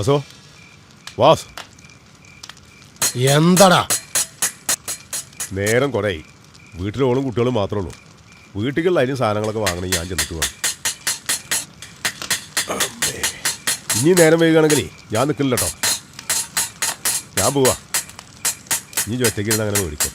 വാസോ was എന്താടാ നേരം കുറേ വീട്ടിലോളും കുട്ടികളും മാത്രമേ ഉള്ളൂ. വീട്ടിലുള്ള അതിന് സാധനങ്ങളൊക്കെ വാങ്ങണേ ഞാൻ ചെന്നിട്ട് വേണം. ഇനി നേരം വൈകുകയാണെങ്കിലേ ഞാൻ നിൽക്കില്ല കേട്ടോ. ഞാൻ പോവാ. ഇനി ഒറ്റയ്ക്ക് അങ്ങനെ മേടിക്കാം.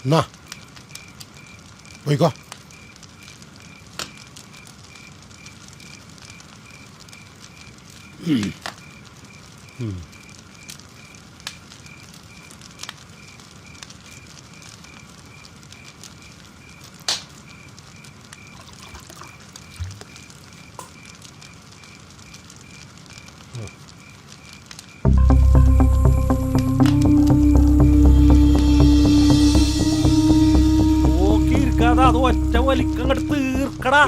എന്നാ പോയിക്കോ.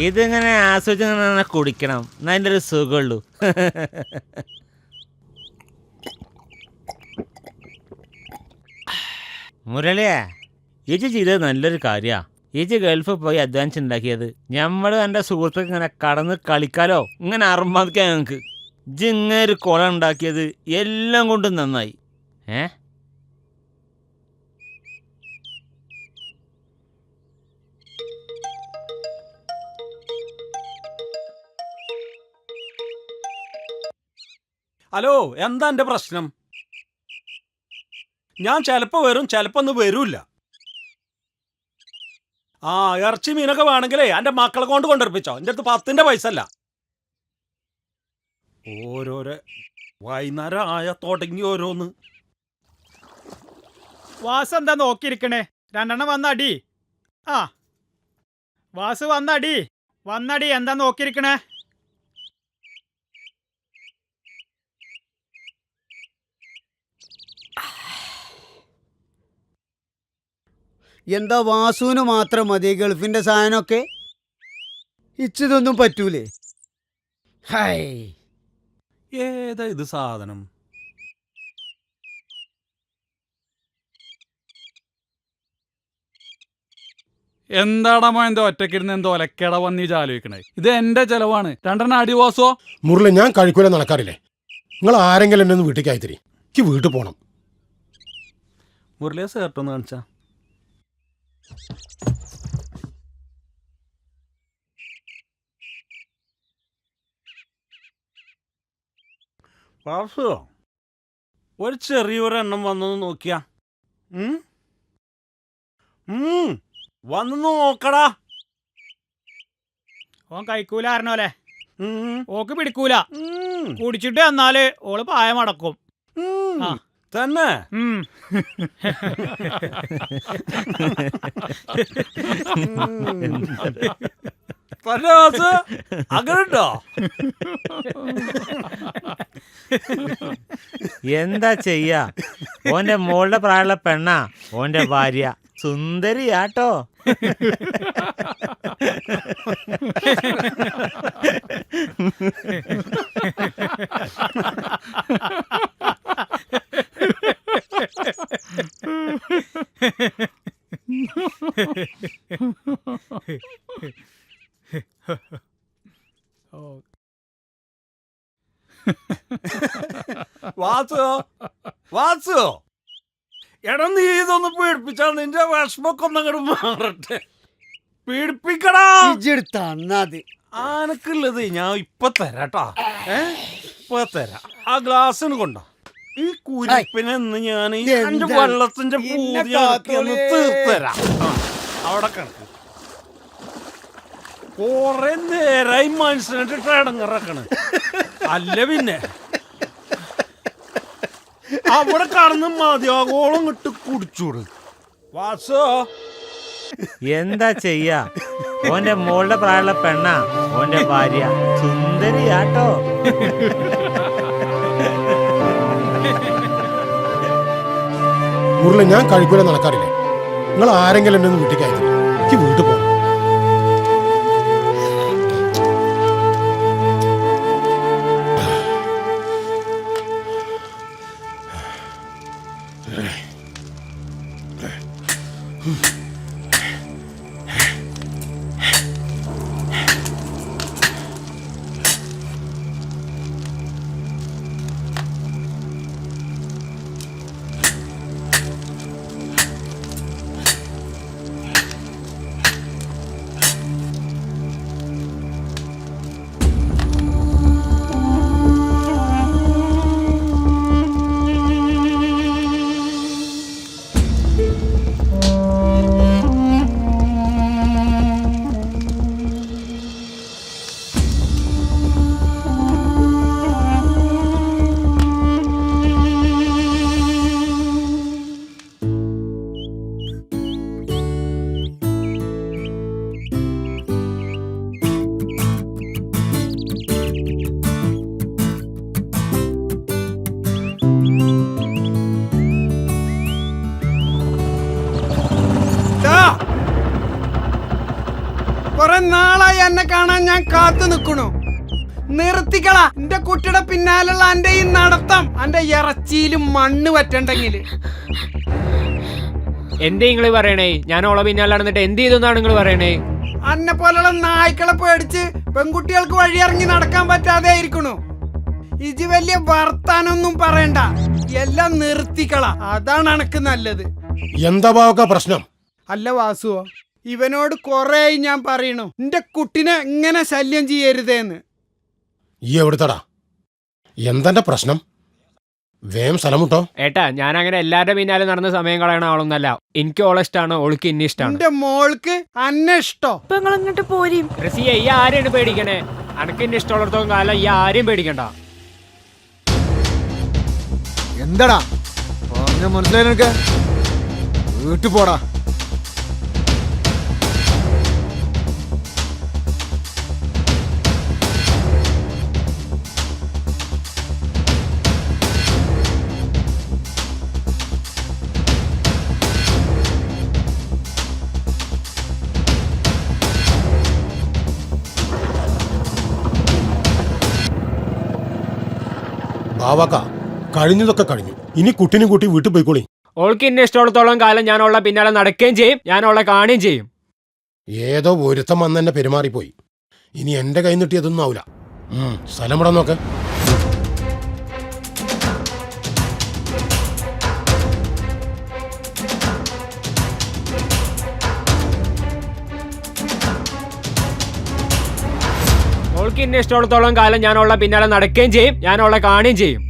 ഇതിങ്ങനെ ആസ്വദിച്ച് കുടിക്കണം, അതിൻ്റെ ഒരു സുഖമുള്ളൂ. മുരളിയാ, ഇജ് ചെയ്തത് നല്ലൊരു കാര്യമാണ്. ഇജ് ഗൾഫിൽ പോയി അധ്വാനിച്ച് ഉണ്ടാക്കിയത് നമ്മൾ എൻ്റെ സുഹൃത്തുക്ക് ഇങ്ങനെ കടന്ന് കളിക്കാലോ, ഇങ്ങനെ അറുമാദിക്കാൻ ഞങ്ങൾക്ക്. ഇജ് ഇങ്ങനെ ഒരു കുളം ഉണ്ടാക്കിയത് എല്ലാം കൊണ്ടും നന്നായി. ഹലോ, എന്താ എൻ്റെ പ്രശ്നം? ഞാൻ ചിലപ്പോൾ വരും, ചിലപ്പോൾ ഒന്നും വരൂല്ല. ഇറച്ചി മീനൊക്കെ വേണമെങ്കിലേ എൻ്റെ മക്കളെ കൊണ്ട് കൊണ്ടുവരപ്പിച്ചോ. എൻ്റെ അടുത്ത് 10ൻ്റെ പൈസ അല്ല. ഓരോരോ വൈകുന്നേരം ആയ തുടങ്ങി ഓരോന്ന്. വാസ് എന്താ നോക്കിയിരിക്കണേ? 2 വന്നടി. വാസ് വന്നടി എന്താ നോക്കിയിരിക്കണേ? എന്താ വാസുവിന് മാത്രം മതി ഗൾഫിൻ്റെ സാധനമൊക്കെ? ഇച്ചിതൊന്നും പറ്റൂലേ? ഹായ്, ഏതാ ഇത് സാധനം? എന്താടാ എന്തോ ഒറ്റക്കിരുന്ന് എന്തോ ഒലക്കേട വന്നീ ആലോചിക്കണേ? ഇത് എന്റെ ചെലവാണ്. 2 അടി വാസോ. മുരളി, ഞാൻ കഴിക്കൂല നടക്കാറില്ലേ? നിങ്ങൾ ആരെങ്കിലും എന്നെ ഒന്ന് വീട്ടിലേക്ക് അയത്തിരി. എനിക്ക് വീട്ടിൽ പോകണം. മുരളിയെ സേർട്ടൊന്ന് കാണിച്ചാ. വാസു, ഒരു ചെറിയൊരെണ്ണം വന്നൊന്ന് നോക്കിയാ. വന്നു നോക്കടാ. ഓൻ കഴിക്കൂല അറിഞ്ഞോലെ. ഓക്ക് പിടിക്കൂല. കുടിച്ചിട്ട് വന്നാല് ഓള് പായം അടക്കും. തന്നെ? അങ്ങനെണ്ടോ? എന്താ ചെയ്യാ, ഓന്റെ മോളുടെ പ്രായമുള്ള പെണ്ണാ ഓന്റെ ഭാര്യ. സുന്ദരിയാട്ടോ. വാസു, എടാ നീ ഇതൊന്ന് പീഡിപ്പിച്ചാൽ നിന്റെ വിഷമൊക്കെ ഒന്നങ്ങോട്ട് മാറട്ടെ. പീഡിപ്പിക്കടാ. തന്നത് ആനക്കുള്ളത് ഞാൻ ഇപ്പൊ തരാട്ടാ. ഇപ്പൊ തരാം. ആ ഗ്ലാസ്സിന് കൊണ്ടോ. ഈ കുരിപ്പിനെ ഞാൻ എന്റെ വെള്ളത്തിന്റെ പൂതിയാക്കിയൊന്ന് തീർത്തരാം. അവിടെ കണക്ക് കൊറേ നേരായി മനസ്സിനിട്ട് ഇടങ്ങറക്കണ്. അല്ല പിന്നെ അവിടെ കടന്ന് മതിയാകോളം ഇട്ട് കുടിച്ചൂട്. വാസോ, എന്താ ചെയ്യാ, ഓന്റെ മോളുടെ പ്രായമുള്ള പെണ്ണാ ഓന്റെ ഭാര്യ. സുന്ദരിയാട്ടോ. മുരളി, ഞാൻ കഴിക്കൂല നടക്കാറില്ലേ? നിങ്ങൾ ആരെങ്കിലും എന്നെ ഒന്ന് വീട്ടിലേക്ക് അയത്തിരി. എനിക്ക് വീട്ടിൽ പോകണം. കൊറേ നാളായി എന്നെ കാണാൻ ഞാൻ കാത്തു നിക്കണു. നിർത്തിക്കള എന്റെ കുട്ടിയുടെ പിന്നാലുള്ള എന്റെ ഈ നടത്തം. എന്റെ ഇറച്ചിയിലും മണ്ണ് പറ്റണ്ടെങ്കില് എന്തേ നിങ്ങള് പറയണേ? ഞാൻ ഓളെ പിന്നാലെ നടന്നിട്ട് എന്ത് ചെയ്തെന്നാണ് നിങ്ങൾ പറയണേ? അന്നെ പോലുള്ള നായ്ക്കളെ പേടിച്ച് പെൺകുട്ടികൾക്ക് വഴിയിറങ്ങി നടക്കാൻ പറ്റാതെ ആയിരിക്കണു. ഇജ് വലിയ വർത്താനൊന്നും പറയണ്ട, എല്ലാം നിർത്തിക്കള. അതാണ് എനക്ക് നല്ലത്. എന്താ ബാവക്ക പ്രശ്നം? അല്ല വാസുവോ, ഇവനോട് കൊറേ ഞാൻ പറയണു എന്റെ കുട്ടിനെ ഇങ്ങനെ ശല്യം ചെയ്യരുതേന്ന്. ഈ എവിടുത്തടാ? എന്തെന്റെ പ്രശ്നം? വേം സ്ഥലം മുട്ടോ. ഏട്ടാ, ഞാൻ അങ്ങനെ എല്ലാരുടെ പിന്നാലെ നടന്ന സമയം കളയണ ആളൊന്നല്ല. എനിക്ക് ഓളെ ഇഷ്ടമാണ്, ഓൾക്ക് ഇന്നെ ഇഷ്ടമാണ്. എന്റെ മോൾക്ക് അന്നെ ഇഷ്ടോ? ഇങ്ങോട്ട് പോരും. റസിയ, ഈ ആരെയാണ് പേടിക്കണേ? അനക്ക് എന്നെ ഇഷ്ടമുള്ളിടത്തോളം കാലം ഈ ആരെയും പേടിക്കണ്ട. എന്താടാ പറഞ്ഞ മനസ്സിലായി നിനക്ക്? വീട്ടു പോടാ. ബാവക്ക, കഴിഞ്ഞതൊക്കെ കഴിഞ്ഞു. ഇനി കുട്ടിനും കൂട്ടി വീട്ടിൽ പോയിക്കോളി. ഓൾക്ക് എന്നെ ഇഷ്ടമുള്ളത്തോളം കാലം ഞാൻ ഓളെ പിന്നാലെ നടക്കുകയും ചെയ്യും, ഞാൻ ഓളെ കാണുകയും ചെയ്യും. ഏതോ ഒരുത്തം വന്ന് എന്നെ പെരുമാറിപ്പോയി. ഇനി എന്റെ കൈ നീട്ടിയതൊന്നും ആവില്ല. സ്ഥലം ഇവിടെ നോക്ക്. ഓൾക്ക് എന്നെ ഇഷ്ടമുള്ളത്തോളം കാലം ഞാൻ ഓളെ പിന്നാലെ നടക്കുകയും ചെയ്യും, ഞാൻ ഓളെ കാണുകയും ചെയ്യും.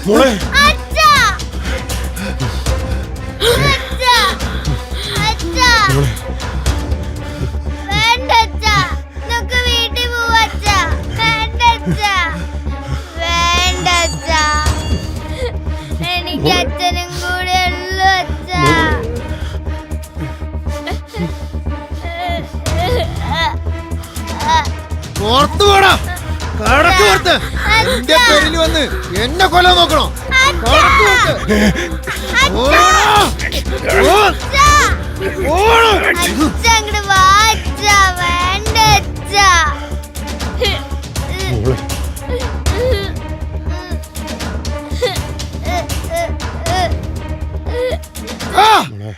മോളെ അച്ഛാ അച്ഛാ അച്ഛാ വേണ്ട അച്ഛാ നമുക്ക് വീട്ടിൽ പോവാ അച്ഛാ വേണ്ട അച്ഛാ വേണ്ട അച്ഛാ എനിക്ക് അച്ഛനും കൂടെ ഉള്ളു അച്ഛാ പുറത്തു പോടാ കടക്ക് പുറത്ത് എന്റെ പേരിൽ വന്ന് എന്നെ കൊല്ലാൻ നോക്കണോ കടക്ക് പുറത്ത് അച്ഛാ അങ്ങോട്ട് വാ അച്ഛാ വേണ്ട അച്ഛാ മോളെ മോളെ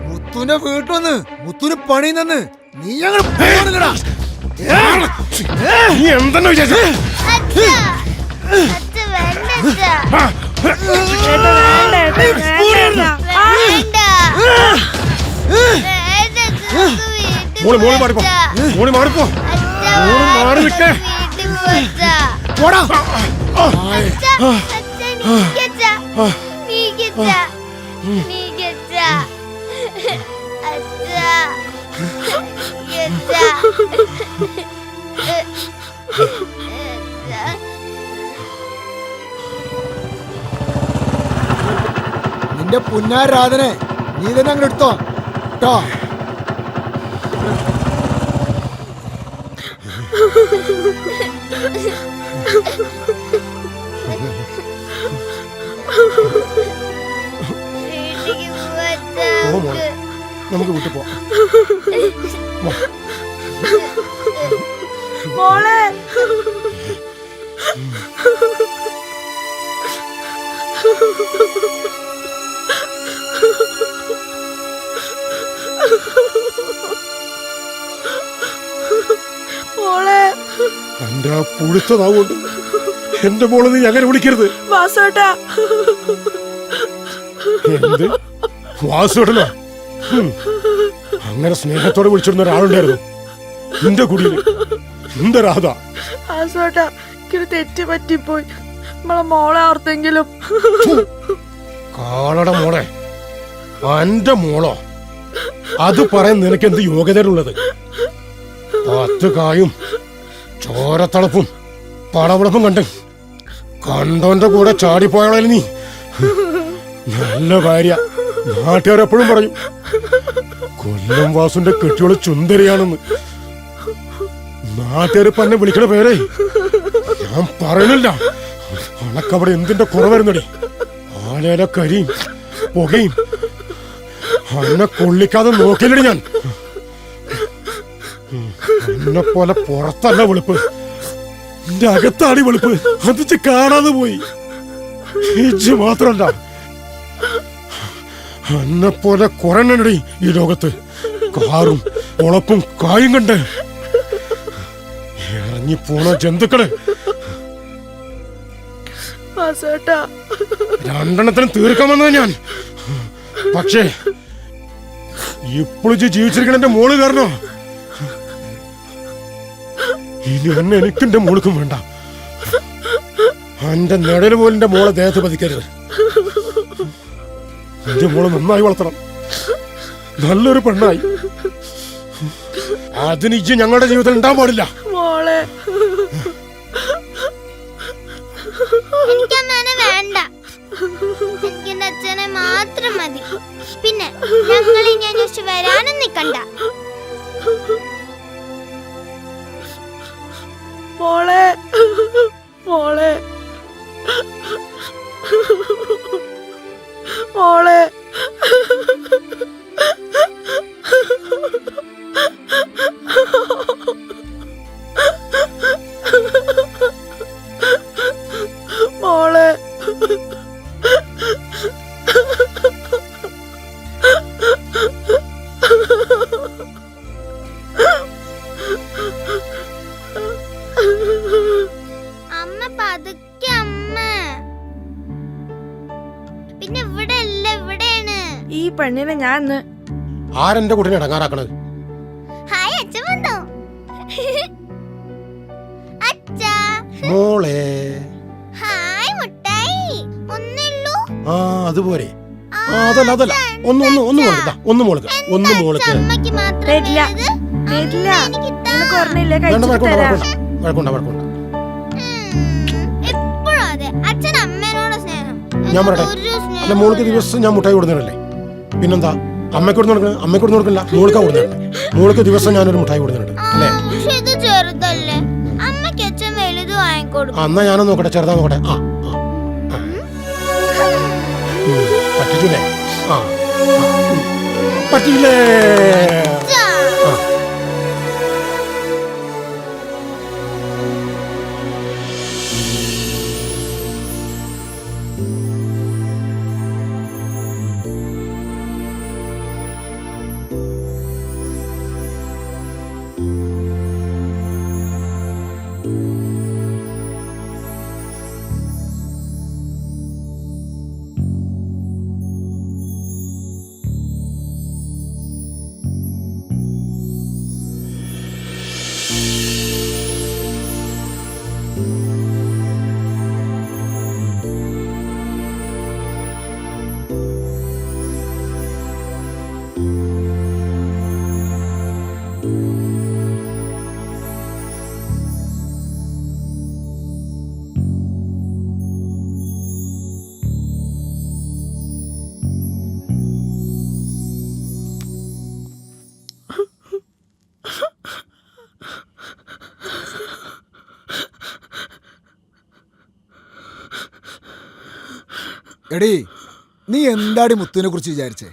മുത്തുനെ വീട്ടൊന്ന് മുത്തുന് പണി നിന്ന് നീ ഞങ്ങൾ പോകണില്ലടാ നീ എന്തെന്ന് വിചാരിച്ചു അച്ഛാ അച്ഛാ വേണ്ട അച്ഛാ മോള് മോള് മാറിപ്പോ മോള് മാറിപ്പോ മോള് മാറി നിൽക്കേ പോടാ നിന്റെ പുന്നാരാധനെ നീ തന്നെ അങ്ങോട്ട് എടുത്തോ കേട്ടോ ഓ മോളെ നമുക്ക് വീട്ടിൽ പോവാം മോളെ മോളെ എന്റെ ആ പുഴുത്തതാവുകൊണ്ട് എന്റെ മോളെ നീ അങ്ങനെ വിളിക്കരുത് വാസോട്ടാ എന്ത് വാസുടലോ അങ്ങനെ സ്നേഹത്തോടെ വിളിച്ചിരുന്ന ഒരാളുണ്ടായിരുന്നു എന്റെ കുടിയിൽ എന്റെ രാധ വാസോട്ടാ എനിക്ക് തെറ്റ് പറ്റിപ്പോയി നമ്മളെ മോളെ ഓർത്തെങ്കിലും കാളട മോളെ എന്റെ മോളോ അത് പറയാൻ നിനക്ക് എന്ത് യോഗ്യതയുള്ളത് 10 കായും ചോരത്തളപ്പും പടവളപ്പും കണ്ടോന്റെ കൂടെ ചാടിപ്പോയാളെ നീ നല്ല ഭാര്യ നാട്ടുകാരെപ്പോഴും പറയും കൊല്ലം വാസുന്റെ കെട്ടിയോള് ചുന്ദരിയാണെന്ന് നാട്ടുകാർ തന്നെ വിളിക്കണ പേരേ ഞാൻ പറയണില്ല അണക്കവിടെ എന്തിന്റെ കുറവരുന്നടി ആലയിലെ കരിയും പുകയും അന്നെ കൊള്ളിക്കാതെ നോക്കില്ലടി ഞാൻ എന്നെ പോലെ പുറത്തല്ല വെളുപ്പ് എന്റെ അകത്താടി വെളുപ്പ് അതിച്ച് കാണാതെ പോയി ഇജ്ജ് മാത്രല്ല എന്നെ പോലെ കുറഞ്ഞടി ഈ ലോകത്ത് കാറും ഉളപ്പും കായും കണ്ട് ഇറങ്ങിപ്പോണ ജന്തുക്കള് രണ്ടെണ്ണത്തിനും തീർക്കാൻ വന്നത് ഞാൻ പക്ഷേ ഇപ്പോഴും ജീവിച്ചിരിക്കണ എന്റെ മോള് കാരണോ ഇനി എന്നെ എനിക്കെന്റെ മോൾക്കും വേണ്ട എന്റെ നിഴല് പോലും എന്റെ മോളെ ദേഹത്ത് പതിക്കരുത് എന്റെ മോളെ നന്നായി വളർത്തണം നല്ലൊരു പെണ്ണായി അതിന് ഇജ്ജ് ഞങ്ങളുടെ ജീവിതത്തിൽ ഉണ്ടാൻ പാടില്ല മോളെ എനിക്കമ്മനെ വേണ്ട എനിക്ക് എന്റെ അച്ഛനെ മാത്രം മതി പിന്നെ ഞങ്ങളെ ഞാൻ വരാനും നിക്കണ്ട മോളെ മോളെ മോളെ മോളെ അമ്മ പതുക്കെ അമ്മ പിന്നെ ഇവിടെ അല്ല, ഇവിടെയാണ്. ഈ പെണ്ണിനെ ഞാൻ ഇന്ന് ആരെന്റെ കുട്ടിനെ ഇടങ്ങാറാക്കണത്? ഹായ്, അച്ഛൻ വന്നോ? അച്ഛാ. മോളെ. ഹായ് മുട്ടായി. ഒന്നുള്ളൂ. ആ അതുപോലെ. അതല്ല ഒന്ന് മോൾക്ക്, ഒന്ന് മോൾക്ക്. അമ്മയ്ക്ക് മാത്രം തരില്ല. തരില്ല. നിനക്ക് ഓർമ്മയില്ലേ, കഴിച്ചിട്ട് തരാം. വഴക്കുണ്ട. എപ്പോഴും അതെ, അച്ഛൻ അമ്മേനോട് സ്നേഹം. ഞാൻ പറയട്ടെ, അല്ല മോൾക്ക് ദിവസം ഞാൻ മുട്ടായി കൊടുക്കുന്നില്ലേ? പിന്നെന്താ അമ്മയ്ക്ക് കൊടുക്കുന്നില്ല, മോൾക്കാ കൊടുക്കുന്നുണ്ട്. മോൾക്ക് ദിവസം ഞാനൊരു മുട്ടായി കൊടുക്കുന്നുണ്ട് അല്ലേ? പക്ഷെ ഇത് ചെറുതല്ലേ, അമ്മയ്ക്ക് അച്ഛൻ വലുത് വാങ്ങിക്കൊടുക്കും. എന്നാ ഞാനൊന്ന് നോക്കട്ടെ, ചെറുതാ നോക്കട്ടെ. പറ്റിച്ചില്ലേ? പറ്റില്ലേ? എടീ, നീ എന്താടി മുത്തുവിനെ കുറിച്ച് വിചാരിച്ചേ?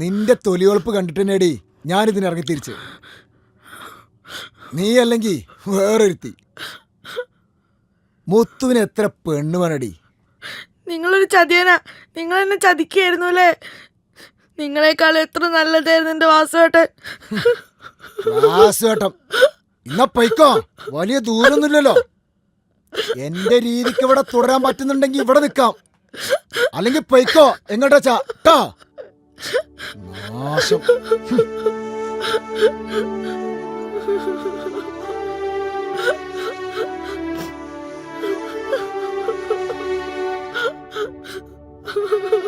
നിന്റെ തൊലിയൊളപ്പ് കണ്ടിട്ടെന്നേടി ഞാനിതിനിറങ്ങി തിരിച്ച്. നീ അല്ലെങ്കിൽ വേറൊരുത്തി. മുത്തുവിന് എത്ര പെണ്ണ് വേണടി? നിങ്ങളൊരു ചതിയനാ. നിങ്ങൾ എന്നെ ചതിക്കായിരുന്നു അല്ലേ? നിങ്ങളെക്കാളും എത്ര നല്ലതായിരുന്നു എന്റെ വാസുവേട്ടൻ. വാസുവേട്ടൻ ഇന്ന പൊയ്ക്കോ, വലിയ ദൂരൊന്നുമില്ലല്ലോ. എന്റെ രീതിക്ക് ഇവിടെ തുടരാൻ പറ്റുന്നുണ്ടെങ്കിൽ ഇവിടെ നിൽക്കാം, അല്ലെങ്കിൽ പൊയ്ക്കോ. എങ്ങോട്ടാ ട്ടോ? നാശം. Ha ha ha.